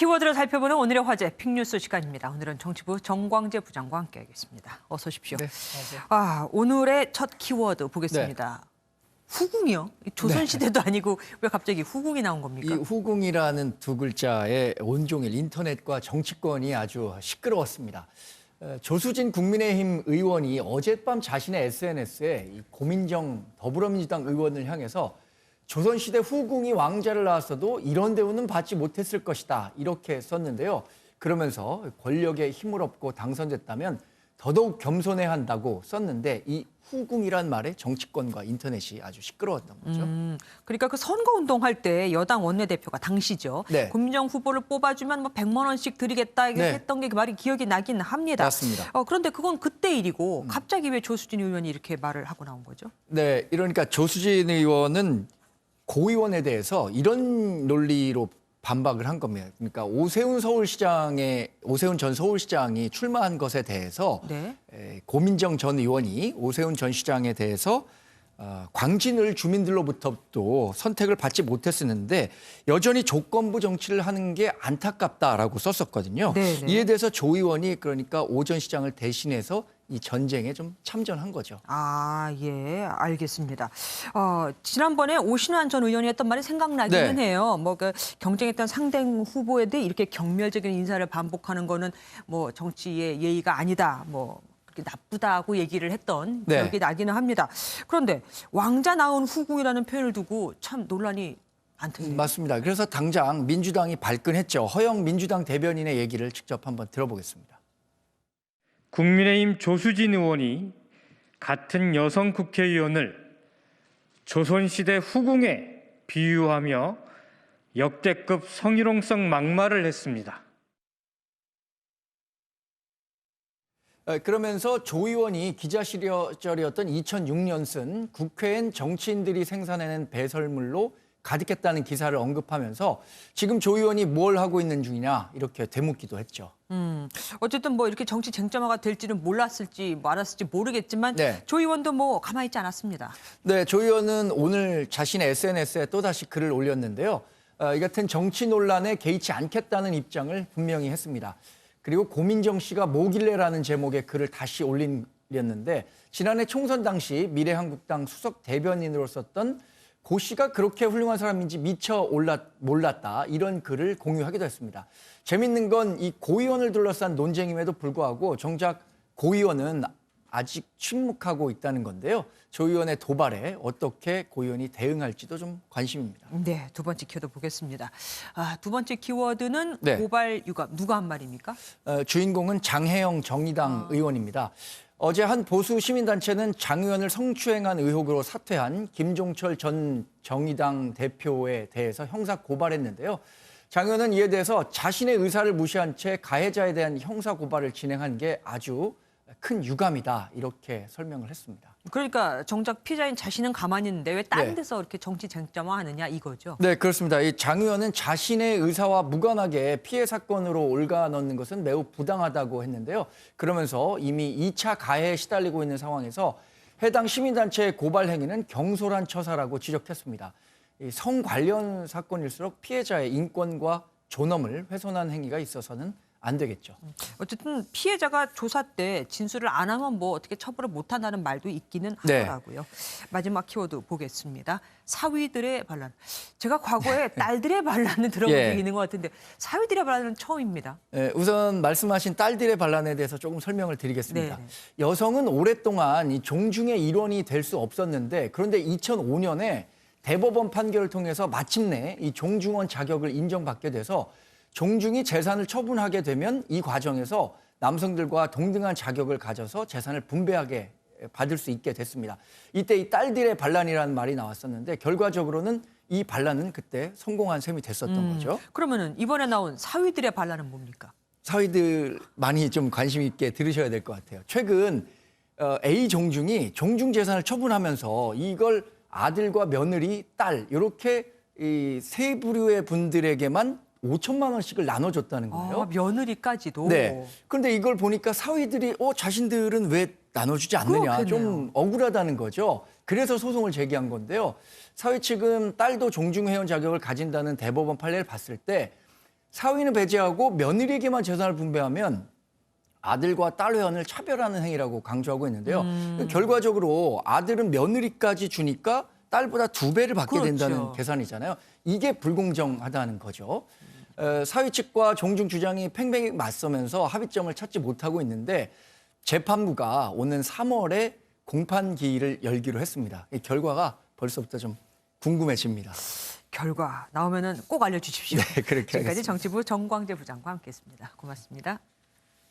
키워드를 살펴보는 오늘의 화제 픽뉴스 시간입니다. 오늘은 정치부 정광재 부장과 함께하겠습니다. 어서 오십시오. 네, 안녕하세요. 오늘의 첫 키워드 보겠습니다. 후궁이요? 조선시대도 아니고 왜 갑자기 후궁이 나온 겁니까? 이 후궁이라는 두 글자에 온종일 인터넷과 정치권이 아주 시끄러웠습니다. 조수진 국민의힘 의원이 어젯밤 자신의 SNS에 고민정 더불어민주당 의원을 향해서 조선시대 후궁이 왕자를 낳았어도 이런 대우는 받지 못했을 것이다. 이렇게 썼는데요. 그러면서 권력에 힘을 얻고 당선됐다면 더더욱 겸손해야 한다고 썼는데 이 후궁이란 말에 정치권과 인터넷이 아주 시끄러웠던 거죠. 그러니까 그 선거운동 할 때 여당 원내대표가 당시죠. 네. 고민정 후보를 뽑아주면 뭐 100만 원씩 드리겠다 이렇게 네. 했던 게 그 말이 기억이 나긴 합니다. 맞습니다. 그런데 그건 그때 일이고 갑자기 왜 조수진 의원이 이렇게 말을 하고 나온 거죠? 네, 이러니까 조수진 의원은 고 의원에 대해서 이런 논리로 반박을 한 겁니다. 그러니까 오세훈 전 서울시장이 출마한 것에 대해서 네. 고민정 전 의원이 오세훈 전 시장에 대해서 광진을 주민들로부터도 선택을 받지 못했었는데 여전히 조건부 정치를 하는 게 안타깝다라고 썼었거든요. 네네. 이에 대해서 조 의원이 그러니까 오 전 시장을 대신해서 이 전쟁에 좀 참전한 거죠. 예, 알겠습니다. 지난번에 오신환 전 의원이 했던 말이 생각나기는 네. 해요. 그 경쟁했던 상대 후보에 대해 이렇게 경멸적인 인사를 반복하는 거는 뭐 정치의 예의가 아니다. 그렇게 나쁘다고 얘기를 했던 네. 기억이 나기는 합니다. 그런데 왕자 낳은 후궁이라는 표현을 두고 참 논란이 많던데요. 맞습니다. 그래서 당장 민주당이 발끈했죠. 허영 민주당 대변인의 얘기를 직접 한번 들어보겠습니다. 국민의힘 조수진 의원이 같은 여성 국회의원을 조선시대 후궁에 비유하며 역대급 성희롱성 막말을 했습니다. 그러면서 조 의원이 기자 시절이었던 2006년쓴 국회엔 정치인들이 생산해낸 배설물로 가득했다는 기사를 언급하면서 지금 조 의원이 뭘 하고 있는 중이냐 이렇게 되묻기도 했죠. 어쨌든 이렇게 정치 쟁점화가 될지는 몰랐을지 알았을지 모르겠지만 네. 조 의원도 가만히 있지 않았습니다. 네, 조 의원은 오늘 자신의 SNS에 또다시 글을 올렸는데요. 이 같은 정치 논란에 개의치 않겠다는 입장을 분명히 했습니다. 그리고 고민정 씨가 뭐길래라는 제목의 글을 다시 올렸는데 지난해 총선 당시 미래한국당 수석 대변인으로 썼던 고 씨가 그렇게 훌륭한 사람인지 미처 몰랐다 이런 글을 공유하기도 했습니다. 재밌는 건 이 고 의원을 둘러싼 논쟁임에도 불구하고 정작 고 의원은 아직 침묵하고 있다는 건데요. 조 의원의 도발에 어떻게 고 의원이 대응할지도 좀 관심입니다. 네, 두 번째 키워드 보겠습니다. 두 번째 키워드는 네. 고발 유감. 누가 한 말입니까? 주인공은 장혜영 정의당 의원입니다. 어제 한 보수 시민단체는 장 의원을 성추행한 의혹으로 사퇴한 김종철 전 정의당 대표에 대해서 형사 고발했는데요. 장 의원은 이에 대해서 자신의 의사를 무시한 채 가해자에 대한 형사 고발을 진행한 게 아주 큰 유감이다 이렇게 설명을 했습니다. 그러니까 정작 피해자인 자신은 가만히 있는데 왜 다른 네. 데서 이렇게 정치 쟁점화하느냐 이거죠. 네, 그렇습니다. 이 장 의원은 자신의 의사와 무관하게 피해 사건으로 올가넣는 것은 매우 부당하다고 했는데요. 그러면서 이미 2차 가해에 시달리고 있는 상황에서 해당 시민단체의 고발 행위는 경솔한 처사라고 지적했습니다. 이 성 관련 사건일수록 피해자의 인권과 존엄을 훼손한 행위가 있어서는 안 되겠죠. 어쨌든 피해자가 조사 때 진술을 안 하면 어떻게 처벌을 못 한다는 말도 있기는 네. 하더라고요. 마지막 키워드 보겠습니다. 사위들의 반란. 제가 과거에 딸들의 반란을 들어본 예. 적이 있는 것 같은데 사위들의 반란은 처음입니다. 우선 말씀하신 딸들의 반란에 대해서 조금 설명을 드리겠습니다. 네네. 여성은 오랫동안 이 종중의 일원이 될 수 없었는데 그런데 2005년에 대법원 판결을 통해서 마침내 이 종중원 자격을 인정받게 돼서 종중이 재산을 처분하게 되면 이 과정에서 남성들과 동등한 자격을 가져서 재산을 분배하게 받을 수 있게 됐습니다. 이때 이 딸들의 반란이라는 말이 나왔었는데 결과적으로는 이 반란은 그때 성공한 셈이 됐었던 거죠. 그러면은 이번에 나온 사위들의 반란은 뭡니까? 사위들 많이 좀 관심 있게 들으셔야 될 것 같아요. 최근 A 종중이 종중 재산을 처분하면서 이걸 아들과 며느리, 딸 이렇게 이 세 부류의 분들에게만 5천만 원씩을 나눠줬다는 거예요. 며느리까지도. 네. 그런데 이걸 보니까 사위들이 자신들은 왜 나눠주지 않느냐. 그렇겠네요. 좀 억울하다는 거죠. 그래서 소송을 제기한 건데요. 사위 측은 딸도 종중회원 자격을 가진다는 대법원 판례를 봤을 때 사위는 배제하고 며느리에게만 재산을 분배하면 아들과 딸 회원을 차별하는 행위라고 강조하고 있는데요. 결과적으로 아들은 며느리까지 주니까 딸보다 2배를 받게 그렇죠. 된다는 계산이잖아요. 이게 불공정하다는 거죠. 사위 측과 종중 주장이 팽팽히 맞서면서 합의점을 찾지 못하고 있는데 재판부가 오는 3월에 공판 기일을 열기로 했습니다. 이 결과가 벌써부터 좀 궁금해집니다. 결과 나오면은 꼭 알려주십시오. 네, 그렇게 지금까지 하겠습니다. 정치부 정광재 부장과 함께했습니다. 고맙습니다.